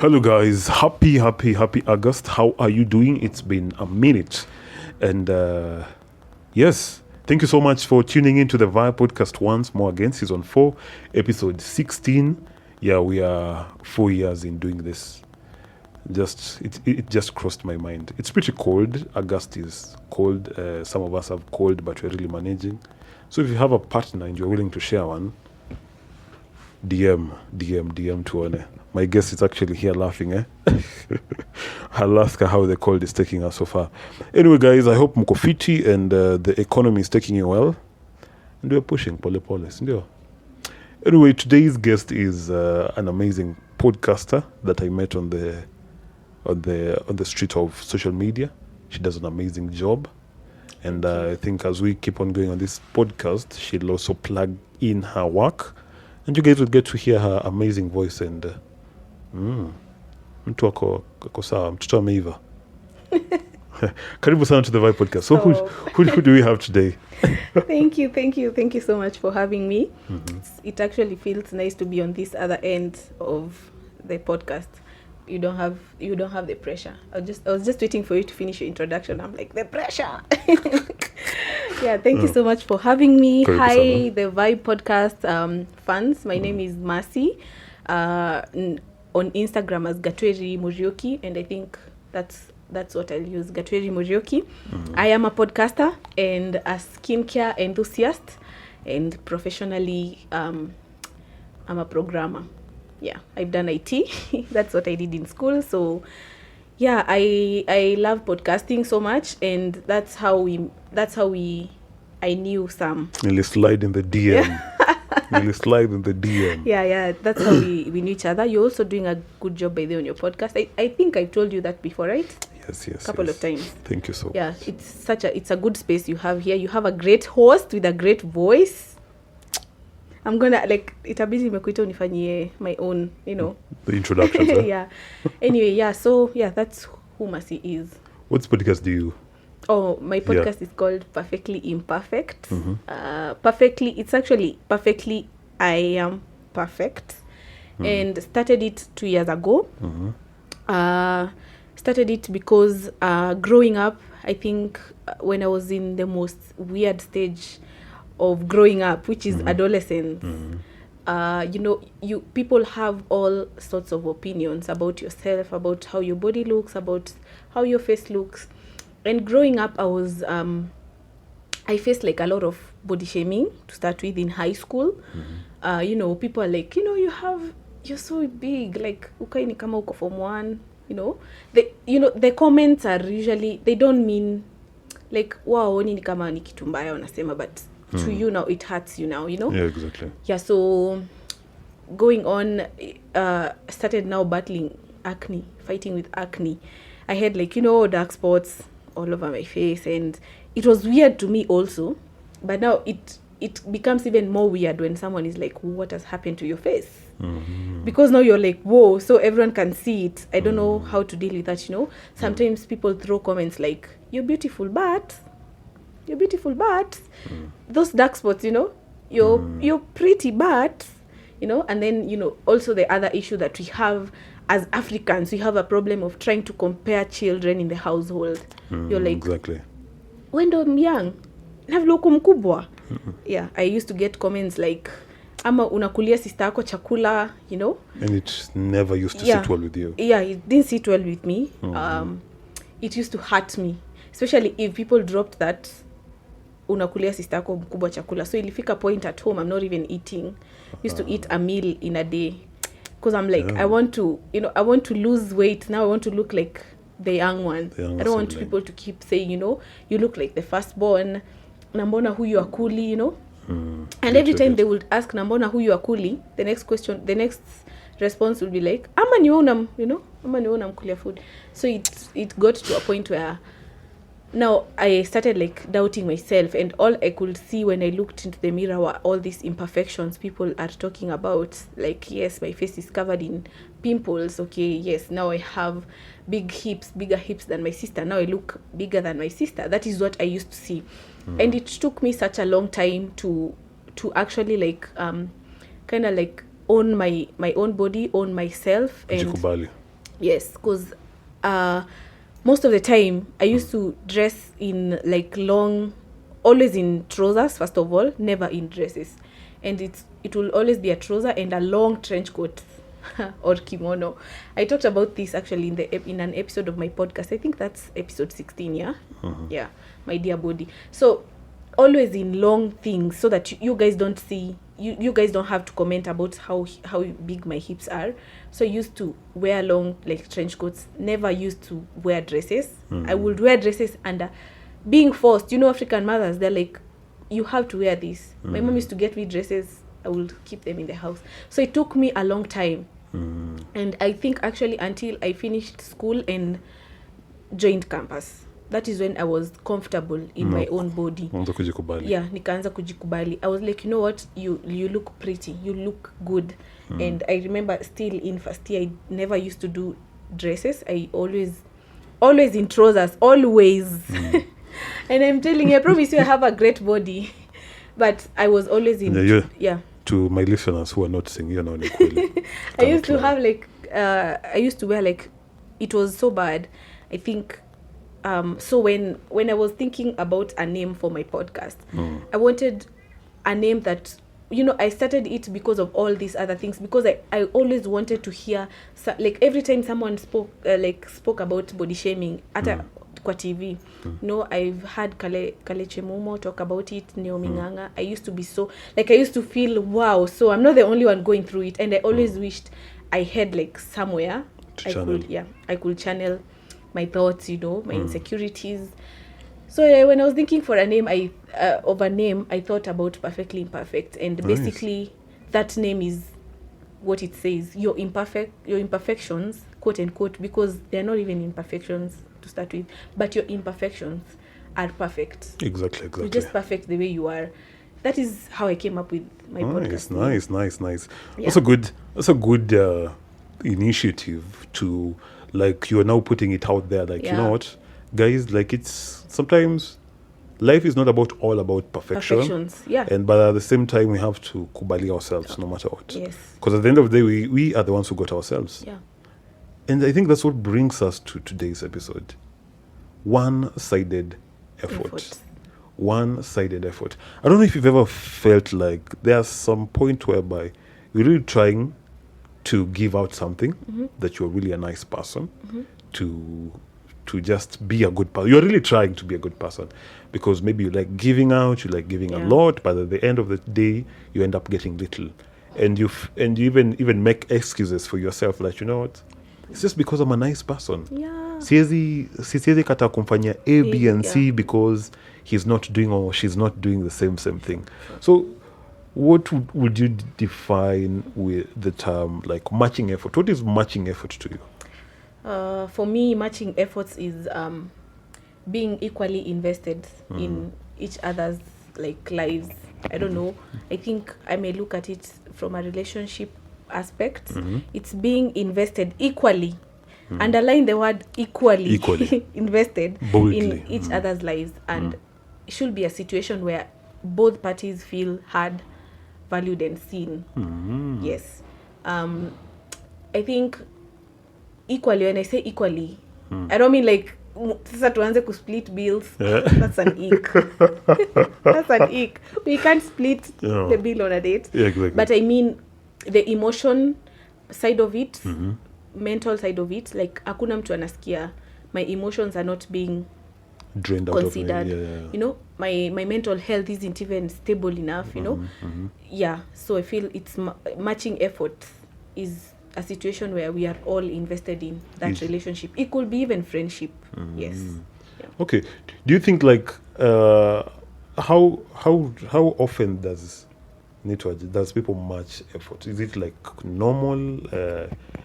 Hello guys, happy August. How are you doing? It's been a minute. And yes, thank you so much for tuning in to the Vibe Podcast once more again, season 4, episode 16. Yeah, we are 4 years in doing this. It just crossed my mind. It's pretty cold. August is cold. Some of us have cold, but we're really managing. So if you have a partner and you're willing to share one, DM to one. My guest is actually here laughing, eh? I'll ask her how the cold is taking us so far. Anyway, guys, I hope mko fiti and the economy is taking you well. And we're pushing pole. Anyway, today's guest is an amazing podcaster that I met on the street of social media. She does an amazing job. And I think as we keep on going on this podcast, she'll also plug in her work. And you guys will get to hear her amazing voice and mtu ako sawa, mtoto ameiva. Karibu sana to the Vibe Podcast. So who do we have today? Thank you so much for having me. It actually feels nice to be on this other end of the podcast. You don't have the pressure. I was just waiting for you to finish your introduction. I'm like, the pressure. Yeah, thank you so much for having me. Hi, the Vibe Podcast fans. My name is Mercy. On Instagram as Gatwiri Muriuki, and I think that's what I'll use, Gatwiri Muriuki. I am a podcaster and a skincare enthusiast, and professionally I'm a programmer. Yeah, I've done IT. That's what I did in school. So yeah, I love podcasting so much, and that's how I knew Sam. Nearly slide in the DM. Yeah, that's how we knew each other. You're also doing a good job by the way on your podcast. I think I told you that before, right? Yes. Couple of times. Thank you so much. Yeah, it's a good space you have here. You have a great host with a great voice. I'm gonna itabidi nimekuita unifanyie my own, the introductions. Yeah. Anyway, yeah, so yeah, that's who Mercy is. What podcast do you? Oh, my podcast is called Perfectly Imperfect. It's actually Perfectly I Am Perfect. And started it 2 years ago. Started it because growing up, I think when I was in the most weird stage of growing up, which is adolescence, people have all sorts of opinions about yourself, about how your body looks, about how your face looks. And growing up, I faced like a lot of body shaming to start with in high school. People are like, you're so big, like ukai ni kama uko form 1, the comments are usually, they don't mean like wow ni kama ni kitu mbaya wanasema, but to you now it hurts you now, Yeah, exactly. Yeah, so going on, started now battling acne, fighting with acne. I had dark spots all over my face, and it was weird to me also, but now it becomes even more weird when someone is like, what has happened to your face? Because now you're like, whoa, so everyone can see it. I don't know how to deal with that. Sometimes people throw comments like, you're beautiful but those dark spots, you're pretty but and then also the other issue that we have as Africans, we have a problem of trying to compare children in the household. You're like, exactly, when I'm young, na vile uko mkubwa. Yeah, I used to get comments like, ama unakulia sister yako chakula, and it never used to sit well with you. Yeah, it didn't sit well with me. It used to hurt me, especially if people dropped that unakulia sister yako mkubwa chakula. So ilifika point at home I'm not even eating. Used to eat a meal in a day. Because I'm like, I want to lose weight. Now I want to look like the young one. I don't want people to keep saying, you look like the firstborn. Nambona huyu akuli, And every time they would ask Nambona huyu akuli, the next response would be like, ama niona, ama niona mkulia food. So it got to a point where now I started like doubting myself, and all I could see when I looked into the mirror were all these imperfections people are talking about. Like, yes, my face is covered in pimples. Okay, yes, now I have bigger hips than my sister. Now I look bigger than my sister. That is what I used to see. And it took me such a long time to actually like kind of like own my own body, own myself, and Yes, because most of the time I used to dress in like long, always in trousers first of all, never in dresses, and it will always be a trouser and a long trench coat or kimono. I talked about this actually in an episode of my podcast. I think that's episode 16. Yeah, yeah, my dear body. So always in long things so that you guys don't see. You guys don't have to comment about how big my hips are. So I used to wear long like trench coats, never used to wear dresses. I would wear dresses and being forced, African mothers, they're like, you have to wear this. My mom used to get me dresses, I would keep them in the house. So it took me a long time. And I think actually until I finished school and joined campus, that is when I was comfortable in my own body. Yeah, nikaanza kujikubali. I was like, you know what, you look pretty, you look good. And I remember still in first year, I never used to do dresses. I always in trousers, always. And I'm telling you, I promise you I have a great body. But I was always in, yeah. To my listeners who are not seeing, I used to have like, I used to wear like, it was so bad. I think, so when I was thinking about a name for my podcast, I wanted a name that, I started it because of all these other things, because I always wanted to hear, like every time someone spoke about body shaming at kwa TV, I've had Kale Chemumo talk about it, Naomi Nganga. I used to be so, like, I used to feel, wow, so I'm not the only one going through it. And I always wished I had like somewhere I could channel my thoughts, my insecurities. So when I was thinking for a name, I thought about Perfectly Imperfect, and basically that name is what it says: your imperfections, quote unquote, because they're not even imperfections to start with, but your imperfections are perfect. Exactly. You're just perfect the way you are. That is how I came up with my podcast. Nice. Yeah. That's a good initiative to, like, you are now putting it out there, like, you know what, guys, like, it's sometimes life is not all about perfections, but at the same time we have to kubali ourselves no matter what, because at the end of the day we are the ones who got ourselves. And I think that's what brings us to today's episode: one-sided effort. One-sided effort. I don't know if you've ever felt like there's some point whereby you're really trying to give out something, that you're really a nice person, to just be a good person. You're really trying to be a good person because maybe you like giving out, you like giving a lot, but at the end of the day, you end up getting little, and you even make excuses for yourself, like, you know what, it's just because I'm a nice person. Siwezi kata kumfanyia A, B, and C because he's not doing or she's not doing the same thing. So what would you define with the term like matching effort? What is matching effort to you? For me, matching efforts is being equally invested in each other's like lives. I don't know. I think I may look at it from a relationship aspect. It's being invested equally. Underline the word equally. Invested boldly in each other's lives, and it should be a situation where both parties feel heard, valued, and seen. Yes. I think equally, when I say equally, I don't mean like sasa tuanze ku split bills. That's an ick. That's an ick. We can't split the bill on a date. Exactly. But I mean the emotion side of it, mental side of it, like hakuna mtu anasikia my emotions are not being drained out considered. of me. My mental health isn't even stable enough, so I feel it's matching effort is a situation where we are all invested in that relationship. It could be even friendship. Yes. Okay, do you think like how often does people match effort? Is it like normal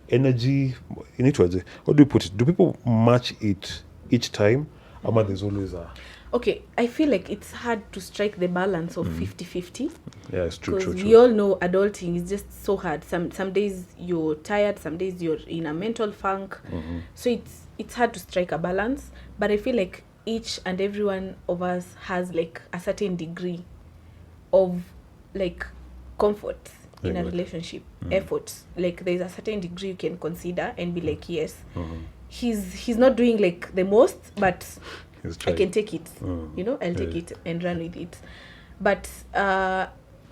energy? How do you put it? Do people match it each time? Or there's always a... Okay, I feel like it's hard to strike the balance of 50-50. Yeah, it's true. Because we all know adulting is just so hard. Some days you're tired, some days you're in a mental funk. So it's hard to strike a balance. But I feel like each and every one of us has like a certain degree of like comfort in a Like what? relationship. Effort. Like there's a certain degree you can consider and be like, yes, he's not doing like the most, but He's I trying. can take it. You know, I'll take it and run with it. But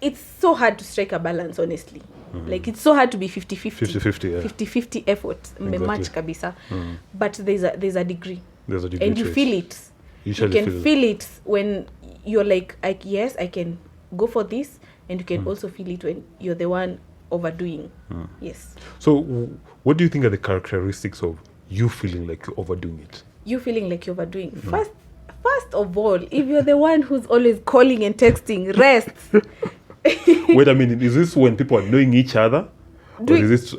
it's so hard to strike a balance, honestly. Like it's so hard to be 50-50. 50-50, yeah. 50-50 effort. Match kabisa. But there's a degree. There's a degree And you to it. feel it. You Usually can feel it when you're like, yes, I can go for this. And you can also feel it when you're the one overdoing. Yes. So what do you think are the characteristics of you feeling like you're overdoing it? You feeling like you're overdoing. First of all, if you're the one who's always calling and texting, rest. Wait a minute, is this when people are knowing each other? Or is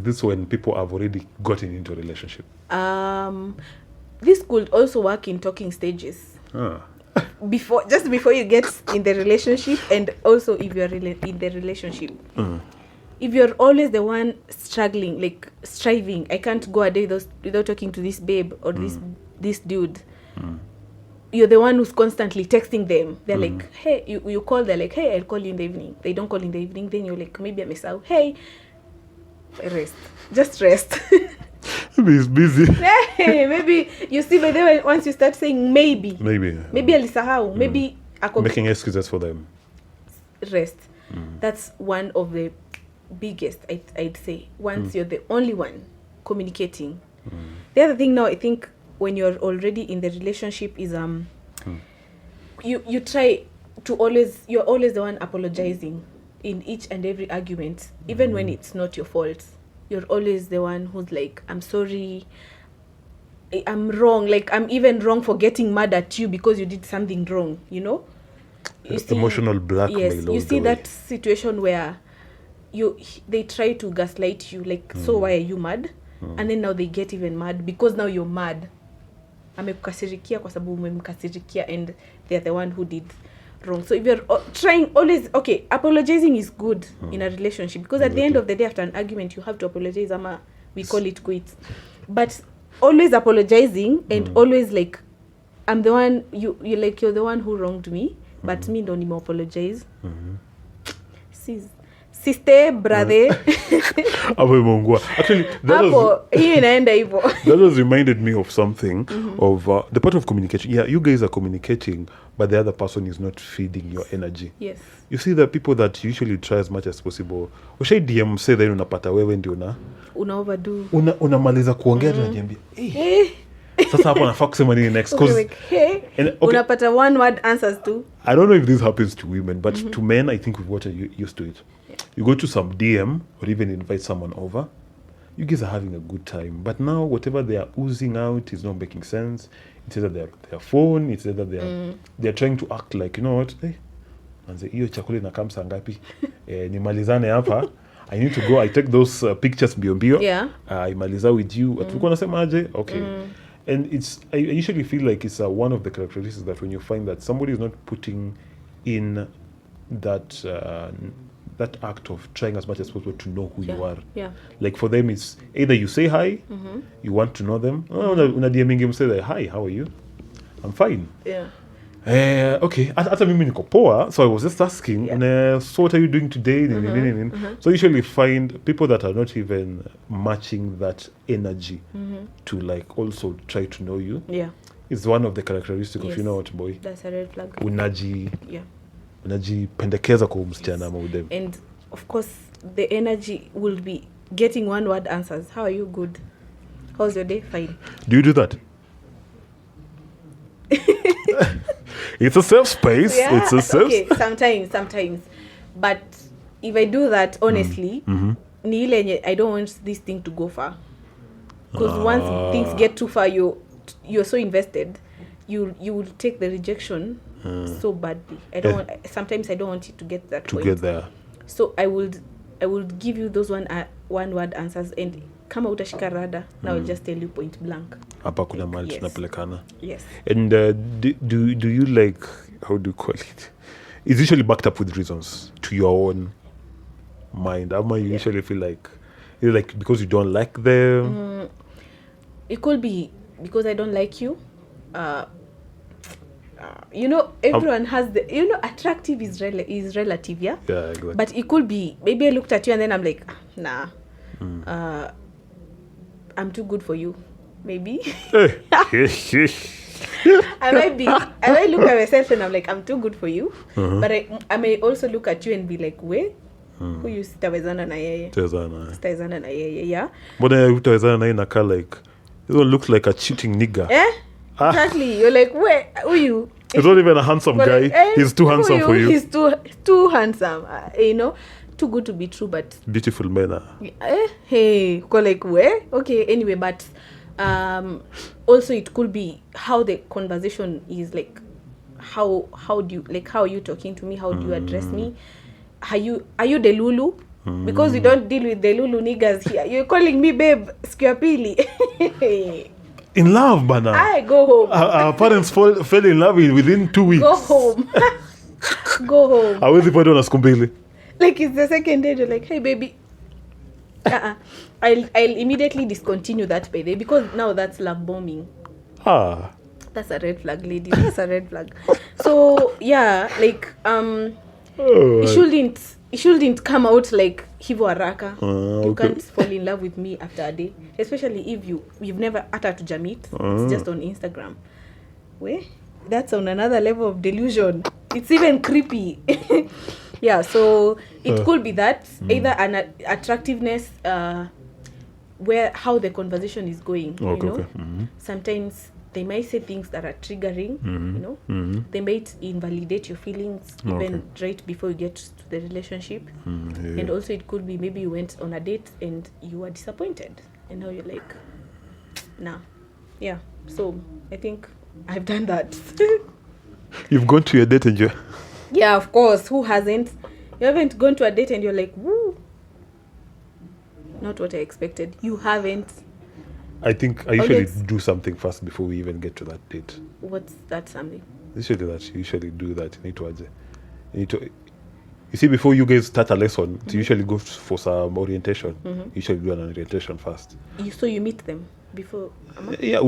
this when people have already gotten into a relationship? This could also work in talking stages. Before you get in the relationship, and also if you're in the relationship. If you're always the one struggling, like striving, I can't go a day without talking to this babe or this dude. You're the one who's constantly texting them. They're like, hey, you call, they're like, hey, I'll call you in the evening. They don't call in the evening. Then you're like, maybe I miss out. Hey, rest. Just rest. Maybe he's busy. Hey, maybe you see, by the way, once you start saying maybe alisahau, maybe making excuses for them. Rest. That's one of the biggest, I'd say. Once you're the only one communicating. The other thing now, I think, when you're already in the relationship is you try to you're always the one apologizing in each and every argument, even when it's not your fault. You're always the one who's like, I'm sorry, I'm wrong, like I'm even wrong for getting mad at you because you did something wrong, you know. You see, emotional blackmail. Yes, you see that situation where they try to gaslight you, like, so why are you mad? And then now they get even mad because now you're mad. Amekukasirikia kwa sababu umemkasirikia, and they're the one who did wrong. So if you're trying always, okay, apologizing is good in a relationship, because at the end of the day, after an argument, you have to apologize. We call it quits. But always apologizing and always like, I'm the one, you're the one who wronged me, but me don't even apologize. Sister, brother. Actually, that was reminded me of something, of the part of communication. Yeah, you guys are communicating, but the other person is not feeding your energy. Yes. You see the people that usually try as much as possible. Ushai DM say then unapata wewe ndio una overdo. Unamaliza kuongea tunajiambia. Sasa hapo nafaa kusema nini next, like, hey, unapata one word answers too. I don't know if this happens to women, but to men, I think we've gotten used to it. You go to some DM or even invite someone over. You guys are having a good time. But now, whatever they are oozing out is not making sense. It's either their phone, it's either they're trying to act like, you know what, hey, manze, hiyo chakula inakaa saa ngapi? Nimalizane hapa. I need to go. I take those pictures mbio. Yeah. Imaliza with you. Tulikuwa nasema aje? Okay. And I usually feel like it's one of the characteristics that when you find that somebody is not putting in that act of trying as much as possible to know who you are. Yeah. Like for them, it's either you say hi, you want to know them. Una DMing him, say that, hi, how are you? I'm fine. Yeah. Okay. Hata mimi niko poa, so I was just asking, so what are you doing today? So I usually find people that are not even matching that energy to like also try to know you. Yeah. It's one of the characteristics of, you know what, boy? That's a red flag. Unajipendekeza kwa msichana ama udem. And of course, the energy will be getting one word answers. How are you? Good. How's your day? Fine. Do you do that? It's a safe space. Yeah, it's a safe okay, sometimes. But if I do that, honestly, I don't want this thing to go far. Because once things get too far, you're so invested, you will take the rejection so badly. Sometimes I don't want it to get that point. Get there. So I would give you those one word answers, and kama utashika rada, now I'll just tell you point blank. Hapa kuna mali tunapelekana. Yes. And do you like, how do you call it? It's usually backed up with reasons to your own mind. You usually feel like, is it like because you don't like them? It could be because I don't like you. everyone has the, attractive is relative, yeah? Yeah, exactly. But it could be, maybe I looked at you and then I'm like, nah, I'm too good for you, maybe. I might look at myself and I'm like, I'm too good for you. But I may also look at you and be like, wait, huyu sitawezana na yeye. Sitawezana na yeye, yeah. Mbona utawezana na yeye nakaa like, this one looks like a cheating nigga. Exactly. You're like, wait, huyu. He's not even a handsome guy. He's too handsome for you. He's too handsome. Too good to be true, but beautiful men. Hey, go like where? Okay, anyway, but also it could be how the conversation is, like how do you, like, how are you talking to me? How do you address me? Are you the Lulu? Because we don't deal with the Lulu niggas here. You're calling me babe, Squapili. In love, bana. I go home. Our parents fell in love within 2 weeks. Go home. Go home. Hawezi pata na skumbili. Like it's the second day, you're like, hey baby. I'll immediately discontinue that by day, because now that's love bombing. That's a red flag, lady. That's a red flag. So yeah, like it shouldn't come out like hivo haraka. You can't fall in love with me after a day, especially if you've never hata to meet. It's just on Instagram. That's on another level of delusion. It's even creepy. Yeah, so it could be that either an attractiveness, where how the conversation is going. Okay. Sometimes they might say things that are triggering. They might invalidate your feelings even right before you get to the relationship. And also it could be maybe you went on a date and you were disappointed, and now you're like, nah. Yeah, so I think I've done that. You've gone to your date and you... Yeah, of course. Who hasn't? You haven't gone to a date and you're like, woo, not what I expected. You haven't. I think I usually do something first before we even get to that date. What's that something? Usually do that. You need to. You see, before you guys start a lesson, you usually go for some orientation. You usually do an orientation first. So you meet them before? Yeah,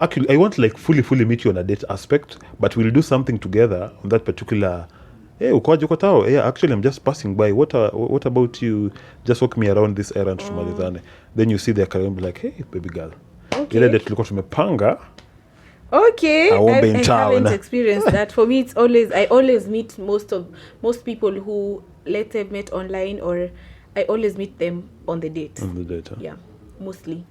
actually, I won't like fully meet you on a date aspect, but we'll do something together on that particular. Hey, ukoaje uko tao? Yeah, actually, I'm just passing by. What about you? Just walk me around this errand tumalizane. Then you see their career and be like, hey, baby girl. Ile date tulikuwa tumepanga. Okay, I haven't experienced that. For me, it's I always meet most people who, let's say, met online, or I always meet them on the date. On the date, yeah, mostly.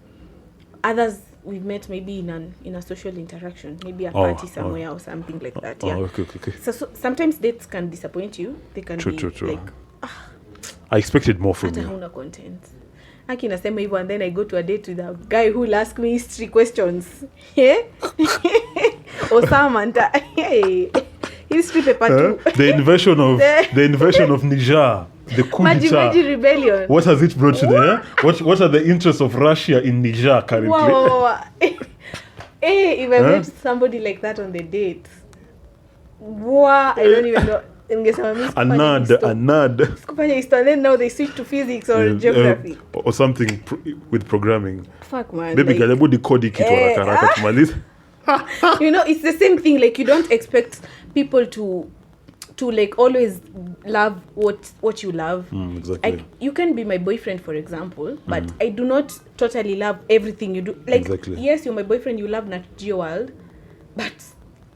Others we've met maybe in a social interaction, maybe a party somewhere or something like that. Yeah. Okay. So sometimes dates can disappoint you. They can be like, I expected more from you. Hata huna content. Haki nasema hivyo, and then I go to a date with a guy who will ask me history questions. Yeah? Osama, hey. History paper 2. The invasion of Niger. The coup d'etat. Maji rebellion. What has it brought to them? What are the interests of Russia in Niger currently? Wow. Hey, if I met somebody like that on the date, wow, I don't even know. A nod. And then now they switch to physics or geography. Or something with programming. Fuck, man. Baby, like, decode kitu haraka tumalize. It's the same thing. Like, you don't expect people to like always love what you love. Exactly. You can be my boyfriend, for example, but I do not totally love everything you do. Like, yes, you're my boyfriend, you love Nat Geo World, but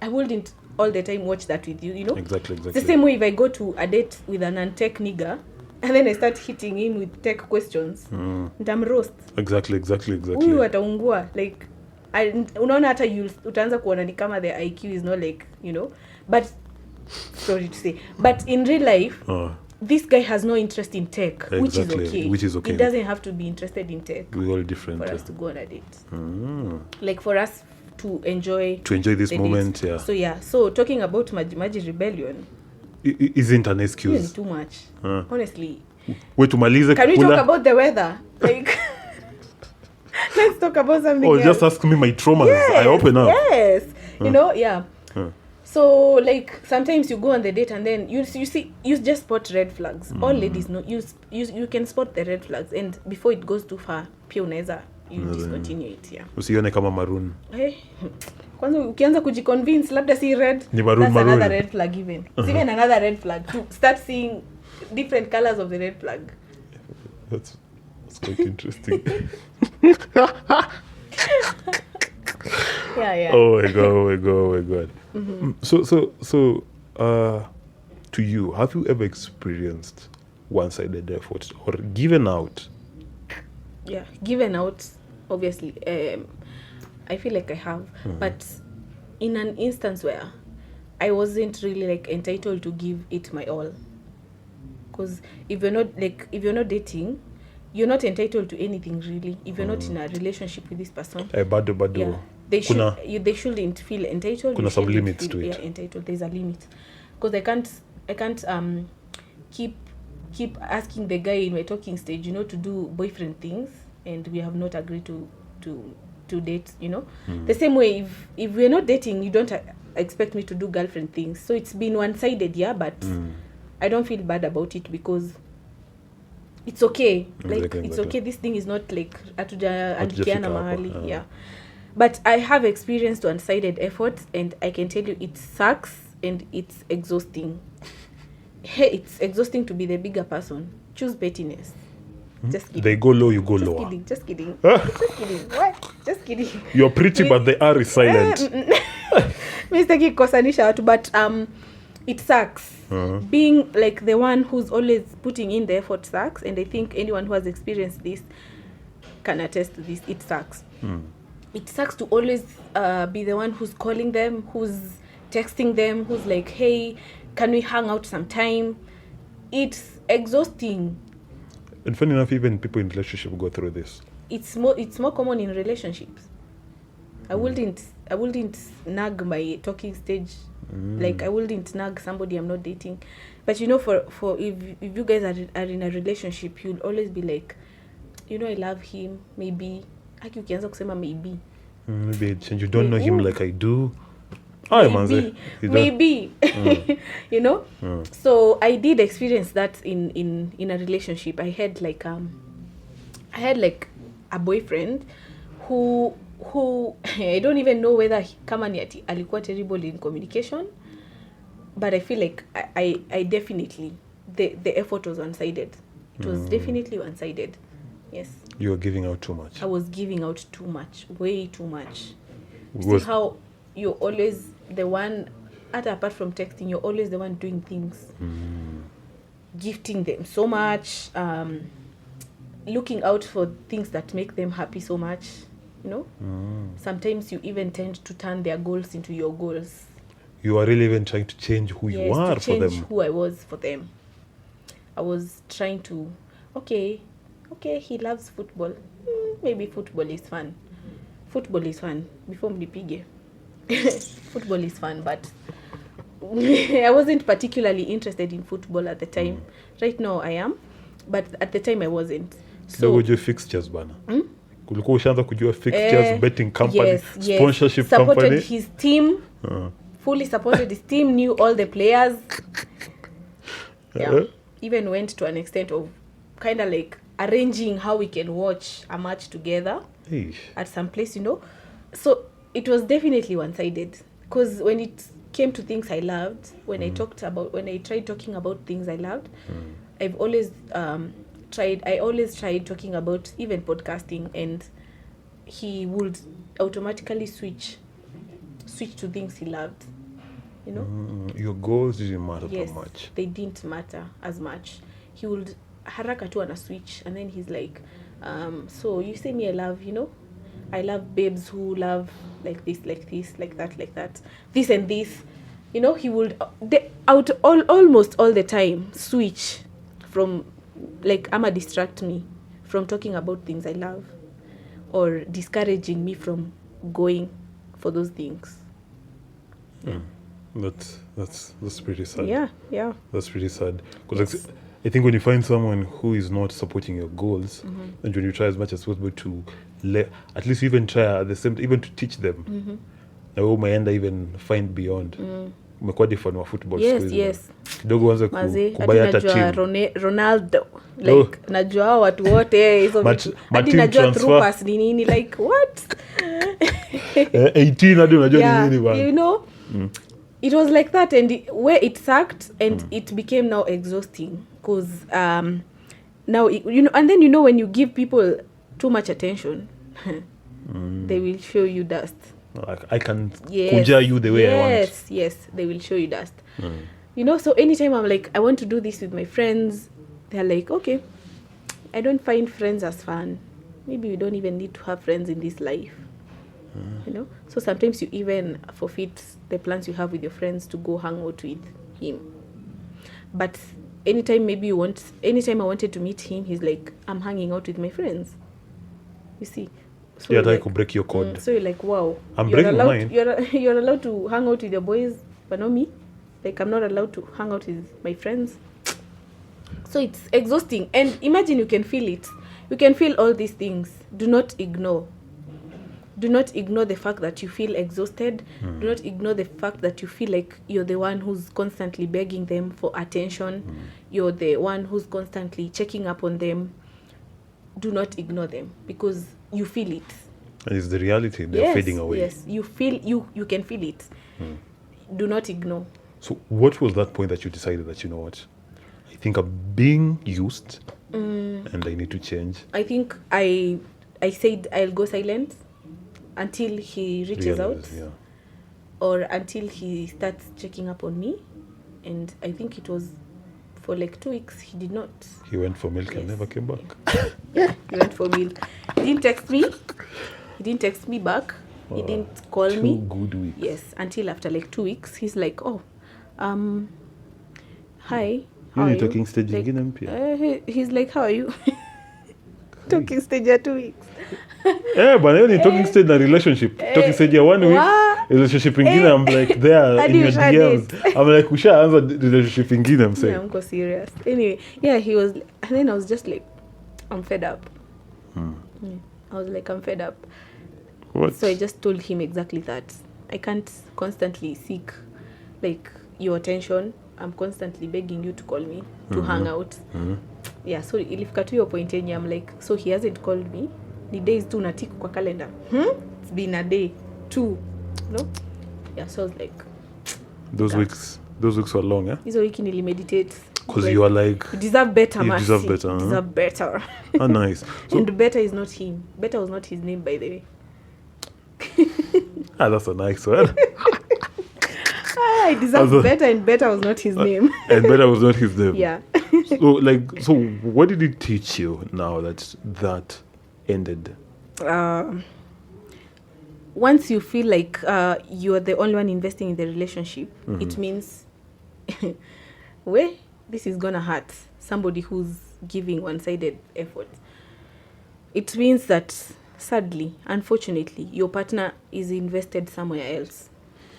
I wouldn't all the time watch that with you, Exactly. It's the same way if I go to a date with an non-tech nigga and then I start hitting him with tech questions, nitamroast. Exactly. Huyu ataungua, like, unaona hata utaanza kuona ni kama the IQ is not like, but sorry to say, but in real life, this guy has no interest in tech, which is okay. He doesn't have to be interested in tech. We're all different for us to go on a date. Like, for us to enjoy this moment, date. So talking about Maji rebellion isn't an excuse. Really too much, honestly. Wait, can we talk about the weather? Like, let's talk about something else. Just ask me my traumas. I open up. Yes. So, like, sometimes you go on the date and then you just spot red flags. All ladies know you can spot the red flags, and before it goes too far, pia unaweza you discontinue it. Yeah. Usione kama maroon. Hey, kwanza ukianza kujiconvince labda si red, Ni maroon, that's maroon. another red flag even. It's even another red flag to start seeing different colors of the red flag. That's quite interesting. Yeah. Oh my god. So to you, have you ever experienced one-sided effort or given out? Yeah, given out, obviously. I feel like I have, but in an instance where I wasn't really like entitled to give it my all. Because if you're not dating, you're not entitled to anything really. If you're not in a relationship with this person, Bado. yeah, they shouldn't feel entitled. Kuna some limits to it. Yeah, entitled. There's a limit. Because I can't keep asking the guy in my talking stage, to do boyfriend things, and we have not agreed to date. The same way, if we're not dating, you don't expect me to do girlfriend things. So it's been one-sided, yeah, but I don't feel bad about it because it's okay. It's okay. This thing is not like atujaandikiana mahali. Yeah. But I have experienced one-sided effort, and I can tell you it sucks and it's exhausting. Hey, it's exhausting to be the bigger person. Choose pettiness. Just kidding. They go low, you go lower. Just kidding. Just kidding. What? Just kidding. You're pretty, but the R is silent. Mr. Kosanisha watu, but it sucks. Being like the one who's always putting in the effort sucks, and I think anyone who has experienced this can attest to this. It sucks. It sucks to always be the one who's calling them, who's texting them, who's like, hey, can we hang out sometime? It's exhausting. And funny enough, even people in relationship go through this. It's more common in relationships. I wouldn't nag my talking stage. Like I wouldn't nag somebody I'm not dating. But for if you guys are in a relationship, you'll always be like, I love him, maybe. Aki ukianza kusema maybe. Maybe since you don't know him like I do. Maybe. So I did experience that in a relationship. I had like a boyfriend who I don't even know whether kama ni ati alikuwa terrible in communication, but I feel like I definitely the effort was one-sided. It was definitely one-sided. Yes. You were giving out too much. I was giving out too much, way too much. See how you're always the one, apart from texting, you're always the one doing things. Gifting them so much, looking out for things that make them happy so much, Sometimes you even tend to turn their goals into your goals. You are really even trying to change who you are for them. To change who I was for them. I was trying to, okay, he loves football. Maybe football is fun. Before mnipige. Football is fun, but I wasn't particularly interested in football at the time. Right now I am, but at the time I wasn't. So would you fixtures bana? Kulikuwa ushaanza kujua fixtures, betting company, sponsorship supported company. His team. Fully supported his team, knew all the players. Yeah. Even went to an extent of kind of like arranging how we can watch a match together at some place, So it was definitely one-sided, because when it came to things I loved, when I tried talking about things I loved, I've always tried talking about even podcasting, and he would automatically switch to things he loved, Your goals didn't matter that much. They didn't matter as much. He would haraka tu ana switch, and then he's like, so you say me I love babes who love like this, like that, this and this. He would almost all the time switch from like distract me from talking about things I love, or discouraging me from going for those things. That's pretty sad. Yeah. That's pretty sad, because I think when you find someone who is not supporting your goals, and when you try as much as possible to at least even try at the same, even to teach them, now might even find beyond. umekuwa different wa football Yes, siku hizi. yes. Kidogo uanze Mazee, kubaya hata najua team. Ronaldo like najua hao watu wote hizo vitu. Hadi team najua transfer. through pass ni nini like what 18 hadi unajua ni nini bana. you know it was like that, and where it sucked and it became now exhausting because now you know, and then you know when you give people too much attention they will show you dust. I can kuja you the way I want. Yes, they will show you dust. You know, so anytime I'm like, I want to do this with my friends, they're like, okay, I don't find friends as fun. Maybe we don't even need to have friends in this life. You know, so sometimes you even forfeit the plans you have with your friends to go hang out with him. But anytime I wanted to meet him, he's like, I'm hanging out with my friends. You see. So yeah, like break your code. So you're like, wow, I'm breaking mine. You're allowed to hang out with your boys, but not me. Like I'm not allowed to hang out with my friends. So it's exhausting. And imagine you can feel it. You can feel all these things. Do not ignore. Do not ignore the fact that you feel exhausted. Do not ignore the fact that you feel like you're the one who's constantly begging them for attention. You're the one who's constantly checking up on them. Do not ignore them because you feel it. And it's the reality. They're fading away. Yes, you feel you can feel it. Do not ignore. So what was that point that you decided that, you know what, I think I'm being used and I need to change? I think I said I'll go silent until he reaches out, or until he starts checking up on me. And I think it was for like 2 weeks he did not. He went for milk and never came back. He went for milk. He didn't text me back. He didn't call me. 2 good weeks. Yes, until after like 2 weeks he's like, oh, hi, how You're are you? talking stage Like, ingine mpya. He's like, how are you? Talking stage ya 2 weeks. But you're talking stage na relationship. Talking stage ya 1 week. Relationship ingine, I'm like there in your DMs. I'm like, ushaanza relationship ingine, I'm saying. Yeah, I'm serious. Anyway, yeah, he was, and then I was just like, I'm fed up. Yeah, I was like, I'm fed up. What? So I just told him exactly that. I can't constantly seek like your attention. I'm constantly begging you to call me, to hang out. Yeah, so ilifika tu hiyo point yenye I'm like, so he hasn't called me. The days tu natik kwa calendar. It's been a day, 2. No? Yeah, so I was like, Those weeks were long, eh? hizo wiki nilimeditate. Because you are like, you deserve better, you Mercy. deserve better, You deserve better. Oh, nice. So, And better is not him. Better was not his name, by the way. that's a nice one. I deserve better, and better was not his name. And better was not his name. Yeah. So what did it teach you now that ended? Once you feel like you're the only one investing in the relationship, it means this is gonna hurt somebody who's giving one-sided effort. It means that sadly, unfortunately, your partner is invested somewhere else.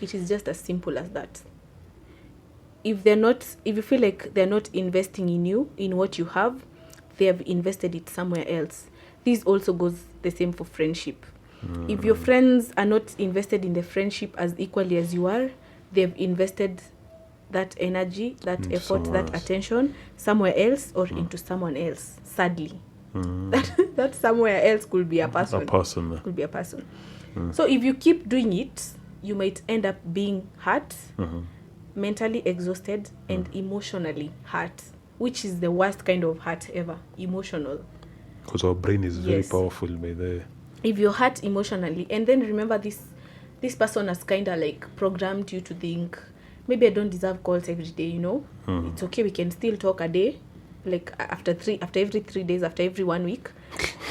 It is just as simple as that. If you feel like they're not investing in you, in what you have, they have invested it somewhere else. This also goes the same for friendship. If your friends are not invested in the friendship as equally as you are, they've invested that energy, that effort, that attention somewhere else or into someone else. Sadly, that somewhere else could be a person. Could be a person. So if you keep doing it, you might end up being hurt, mentally exhausted, and emotionally hurt, which is the worst kind of hurt ever. Emotional. Because our brain is very powerful by the... If you're hurt emotionally, and then remember this person has kind of like programmed you to think, maybe I don't deserve calls every day, you know? It's okay, we can still talk a day, like after every 3 days, after every 1 week.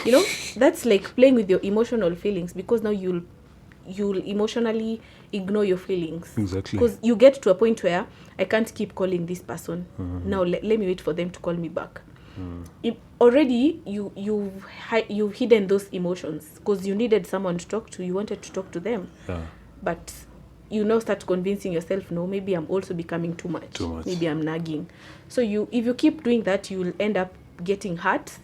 You know, that's like playing with your emotional feelings, because now you'll emotionally ignore your feelings. Exactly. Because you get to a point where I can't keep calling this person. Now let me wait for them to call me back. If already you've hidden those emotions because you needed someone to talk to, you wanted to talk to them. But you now start convincing yourself, no, maybe I'm also becoming too much. Maybe I'm nagging. So if you keep doing that, you will end up getting hurt,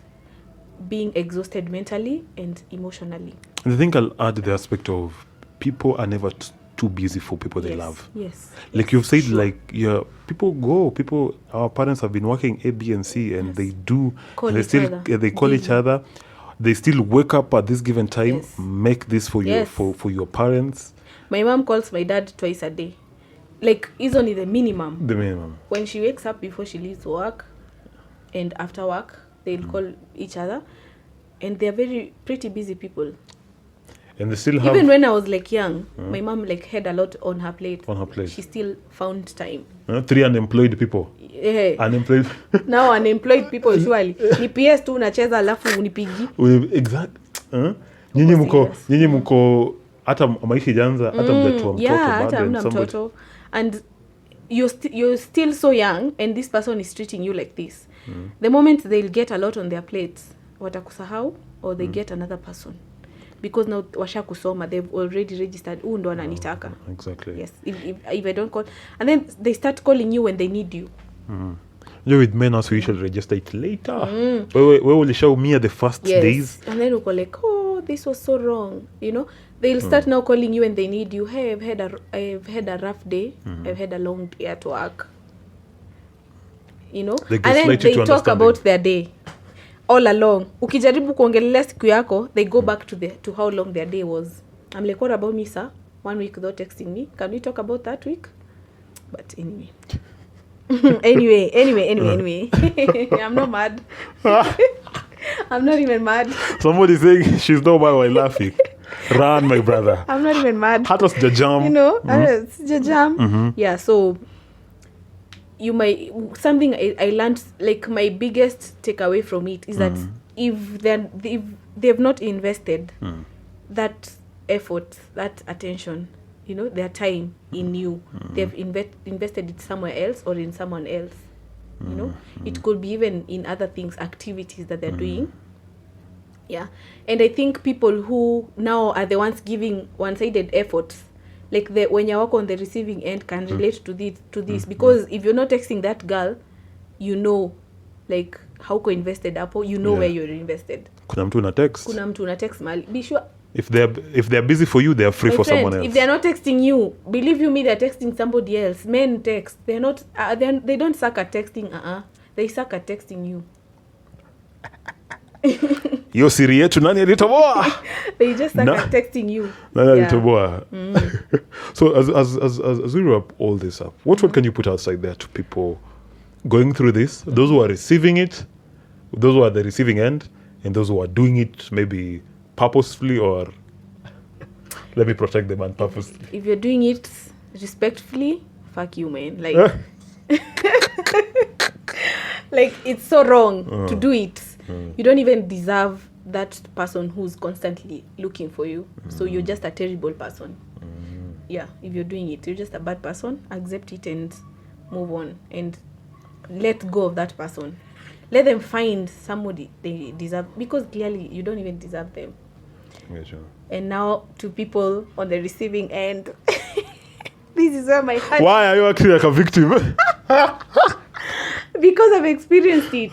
being exhausted mentally and emotionally. And I think I'll add the aspect of people are never too busy for people they Yes, love. yes, Like yes, you've said, sure. like our parents have been working A, B, and C, and Yes. they do, Call and they each still other. they call each Busy. other. They still wake up at this given time, Yes. make this for your Yes. for your parents. My mom calls my dad twice a day. Like, is only the minimum. The minimum. When she wakes up before she leaves work, and after work, they'll call each other, and they're pretty busy people. And they still have Even when I was like young, my mom like had a lot on her plate. On her plate. She still found time. 3 unemployed people. Yeah. Unemployed. Now unemployed people surely. Ni PS tu unacheza alafu unipigi. Exact. Nyinyi serious. mko hata maisha ijaanza hata mjatua mtoto Yeah, bado, hata and hamna somebody- mtoto. And you're still so young, and this person is treating you like this. The moment they'll get a lot on their plates, watakusahau, or they get another person. Because now washa kusoma, they've already registered. Huyu ndo ananitaka. Exactly. Yes. If I don't call, and then they start calling you when they need you. With men also you should register it later. Wewe ulishaumia the first Yes. days. And then uko like, oh, this was so wrong. You know, they'll start now calling you when they need you. Hey, I've had a rough day. I've had a long day at work. You know, They and then gaslight you they to talk understanding. about their day all along. Ukijaribu kuongelelea siku yako, they go back to how long their day was. I'm like, what about me, sir? 1 week without texting me. Can we talk about that week? But anyway. anyway. I'm not mad. I'm not even mad. Somebody saying she's not why we're laughing. Run, my brother. I'm not even mad. Hata sijajam. You know, jam. Yeah, so you might, something I learned, like my biggest takeaway from it is that if they've not invested that effort, that attention, you know, their time in you, they've invested it somewhere else or in someone else. You know, it could be even in other things, activities that they're doing. Yeah. And I think people who now are the ones giving one-sided efforts, like when you work on the receiving end, can relate to this because if you're not texting that girl, you know, like how co-invested hapo, you know where you're invested. Kuna mtu una text. Kuna mtu una text mali. Be sure. If they're busy for you, they are free My for friend, someone else. if they're not texting you, believe you me, they're texting somebody else. Men text. They're not. They don't suck at texting. They suck at texting you. Hiyo siri yetu nani alitoboa? They just suck at texting you. Nani alitoboa? So as we wrap all this up, what can you put outside there to people going through this? Those who are receiving it, those who are the receiving end, and those who are doing it maybe purposefully or let me protect the man purposely. If you're doing it respectfully, fuck you, man. Like, like it's so wrong to do it. You don't even deserve that person who's constantly looking for you. So you're just a terrible person. Yeah, if you're doing it, you're just a bad person. Accept it and move on and let go of that person. Let them find somebody they deserve, because clearly you don't even deserve them. Yeah, sure. And now to people on the receiving end, this is where my heart. Why are you acting like a victim? Because I've experienced it.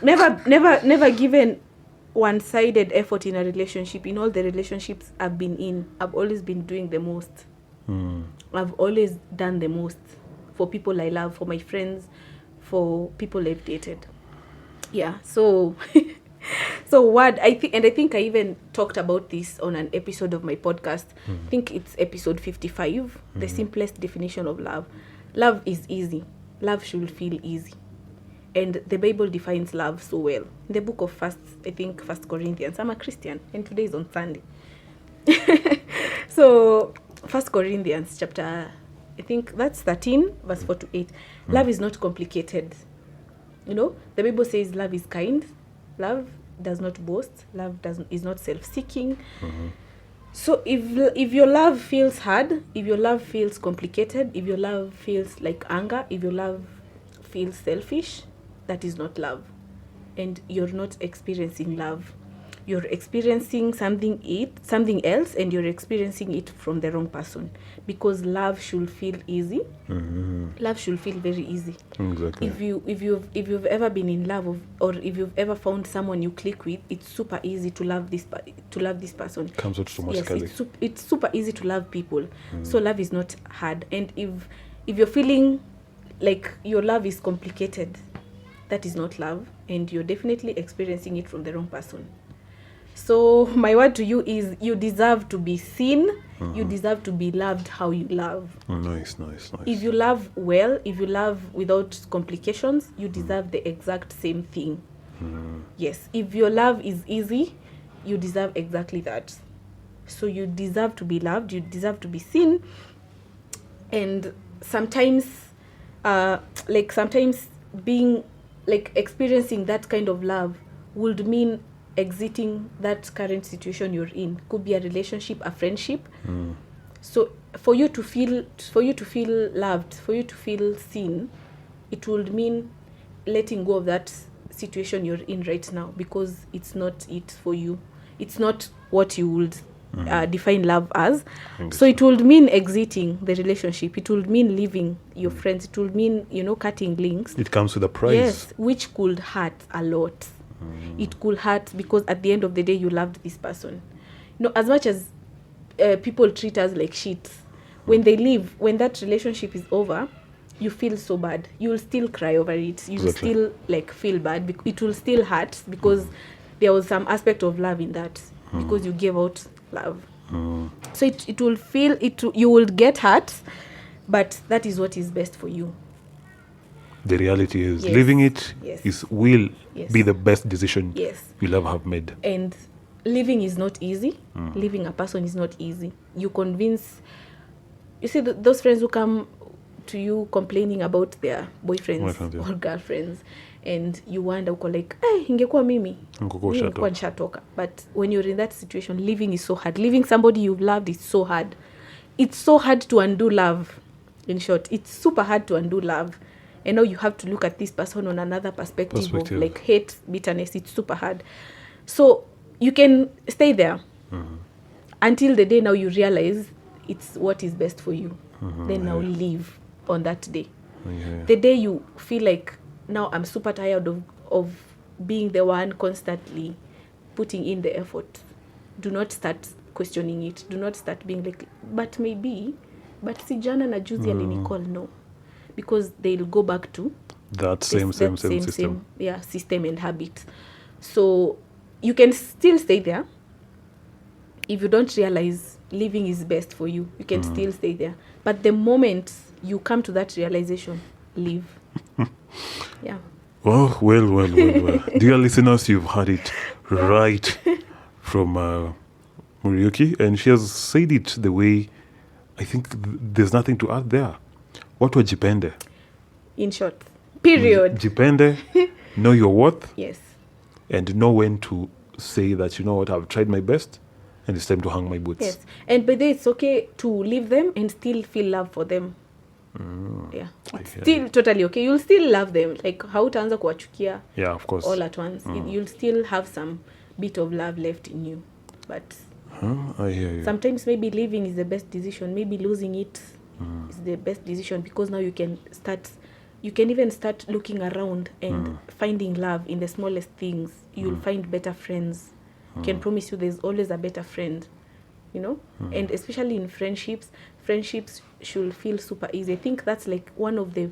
Never given one-sided effort in a relationship. In all the relationships I've been in, I've always been doing the most. I've always done the most for people I love, for my friends, for people I've dated. Yeah, so what I think I even talked about this on an episode of my podcast. I think it's episode 55, the simplest definition of love. Love is easy. Love should feel easy. And the Bible defines love so well. In the book of First Corinthians. I'm a Christian, and today is on Sunday. So, 1 Corinthians chapter, I think that's 13, verse 4 to 8. Love is not complicated. You know, the Bible says love is kind. Love does not boast. Love is not self-seeking. So if your love feels hard, if your love feels complicated, if your love feels like anger, if your love feels selfish, that is not love. And you're not experiencing love. you're experiencing something else, and you're experiencing it from the wrong person, because love should feel easy. Love should feel very easy. Exactly. If you've ever been in love, or if you've ever found someone you click with, it's super easy to love this person. Comes automatically. Yes, it's super easy to love people. So love is not hard. And if you're feeling like your love is complicated, that is not love, and you're definitely experiencing it from the wrong person. So my word to you is, you deserve to be seen. You deserve to be loved how you love. Nice. If you love well, if you love without complications, you deserve the exact same thing. Yes, if your love is easy, you deserve exactly that. So you deserve to be loved, you deserve to be seen. And sometimes being like experiencing that kind of love would mean exiting that current situation you're in. Could be a relationship, a friendship. So for you to feel loved, for you to feel seen, it would mean letting go of that situation you're in right now, because it's not it for you. It's not what you would define love as. So it would mean exiting the relationship. It would mean leaving your friends. It would mean, cutting links. It comes with a price. Yes, which could hurt a lot. It could hurt, because at the end of the day, you loved this person. As much as people treat us like shit, when they leave, when that relationship is over, you feel so bad. You will still cry over it. You will still feel bad. It will still hurt, because there was some aspect of love in that, because you gave out love. So it will feel it. You will get hurt, but that is what is best for you. The reality is, leaving it will be the best decision you'll ever have made. And living is not easy. Leaving a person is not easy. You see those friends who come to you complaining about their boyfriends or girlfriends, and you wonder, uko like, ingekuwa mimi ningekuwa nishatoka. But when you're in that situation, living is so hard. Leaving somebody you've loved is so hard. It's so hard to undo love. In short, it's super hard to undo love. And now you have to look at this person on another perspective. Of like hate, bitterness. It's super hard. So you can stay there until the day now you realize it's what is best for you. Then now leave on that day. The day you feel like, now I'm super tired of being the one constantly putting in the effort, do not start questioning it. Do not start being like, but si jana na juzi alinicall. No. Because they'll go back to that same system. System and habit. So you can still stay there. If you don't realize living is best for you, you can still stay there. But the moment you come to that realization, leave. Yeah. Well. Dear listeners, you've heard it right from Muriuki, and she has said it the way I think there's nothing to add there. Watu wajipende. In short. Period. Jipende. Know your worth. Yes. And know when to say that, you know what, I've tried my best and it's time to hang my boots. Yes. And by the way, it's okay to leave them and still feel love for them. Yeah. It's still totally okay. You'll still love them. Like, hautaanza kuwachukia. Yeah, of course. All at once. You'll still have some bit of love left in you. But I hear you. Sometimes maybe leaving is the best decision. Maybe losing it is the best decision, because now you can even start looking around and finding love in the smallest things. You'll find better friends. Can promise you there's always a better friend, and especially in friendships should feel super easy. I think that's like one of the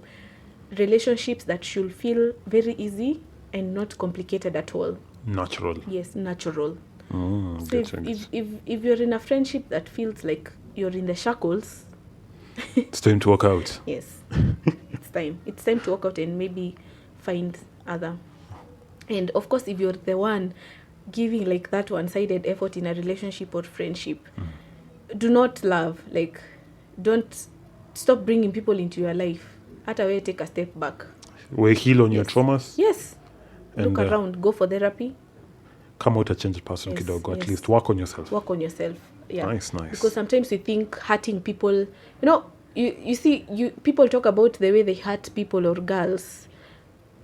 relationships that should feel very easy and not complicated at all. Natural. Yes, natural. So if you're in a friendship that feels like you're in the shackles, it's time to walk out. Yes. It's time to walk out and maybe find other. And of course, if you're the one giving like that one-sided effort in a relationship or friendship, do not love. Like, don't stop bringing people into your life. Hata wewe take a step back. We heal on your traumas. Yes. Look around. Go for therapy. Come out a changed person, kidogo. At least work on yourself. Work on yourself. Yeah. Nice. Because sometimes we think hurting people, you see, people talk about the way they hurt people or girls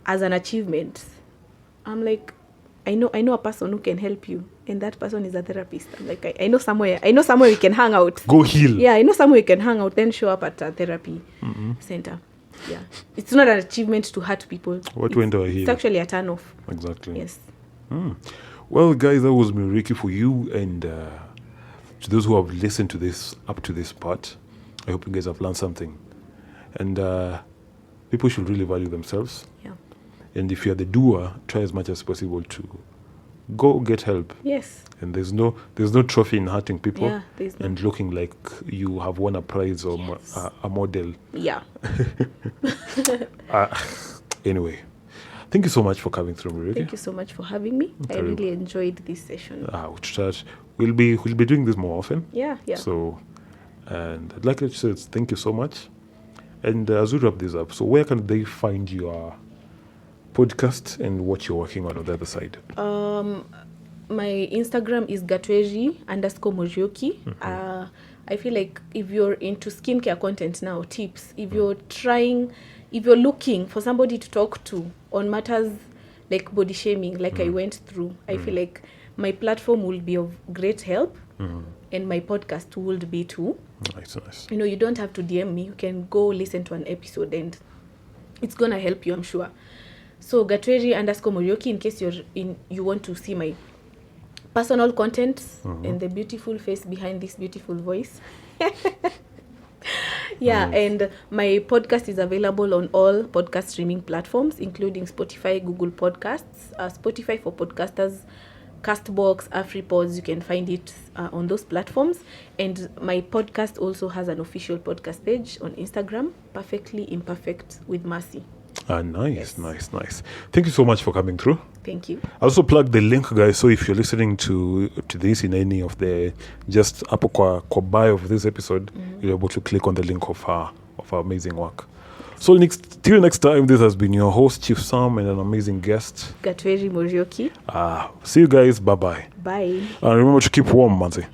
as an achievement. I'm like, I know a person who can help you, and that person is a therapist. I'm like, I know somewhere we can hang out. Go heal. Yeah, I know somewhere we can hang out, then show up at a therapy center. Yeah, it's not an achievement to hurt people. What went over here? It's actually a turn off. Exactly. Yes. Well, guys, that was Muriuki for you, and to those who have listened to this up to this part, I hope you guys have learned something. And people should really value themselves. Yeah. And if you're the doer, try as much as possible to go get help. Yes. And there's no trophy in hurting people. Yeah, there's no. And looking like you have won a prize or a model. Yeah. Anyway, thank you so much for coming through, Muriuki. Thank you so much for having me. I really enjoyed this session. We'll be doing this more often. Yeah. So, and I'd like to say thank you so much. And as we wrap this up, so where can they find your podcast and what you're working on the other side? My Instagram is Gatwiri_Muriuki. I feel like if you're into skincare content now, tips, if you're looking for somebody to talk to on matters like body shaming, like I went through, I feel like my platform will be of great help, and my podcast would be too. Nice. You don't have to DM me. You can go listen to an episode and it's gonna help you, I'm sure. So Gatwiri_Muriuki, in case you want to see my personal content and the beautiful face behind this beautiful voice. And my podcast is available on all podcast streaming platforms, including Spotify, Google Podcasts, Spotify for podcasters, Castbox, AfriPods. You can find it on those platforms. And my podcast also has an official podcast page on Instagram, Perfectly Imperfect with Mercy. Nice. Thank you so much for coming through. Thank you. I also plug the link, guys. So if you're listening to this in any of the just up kwa bio of this episode, you're able to click on the link of her amazing work. So till next time, this has been your host, Chief Sam, and an amazing guest, Gatwiri Muriuki. See you guys. Bye-bye. Bye. And remember to keep warm, Manzi.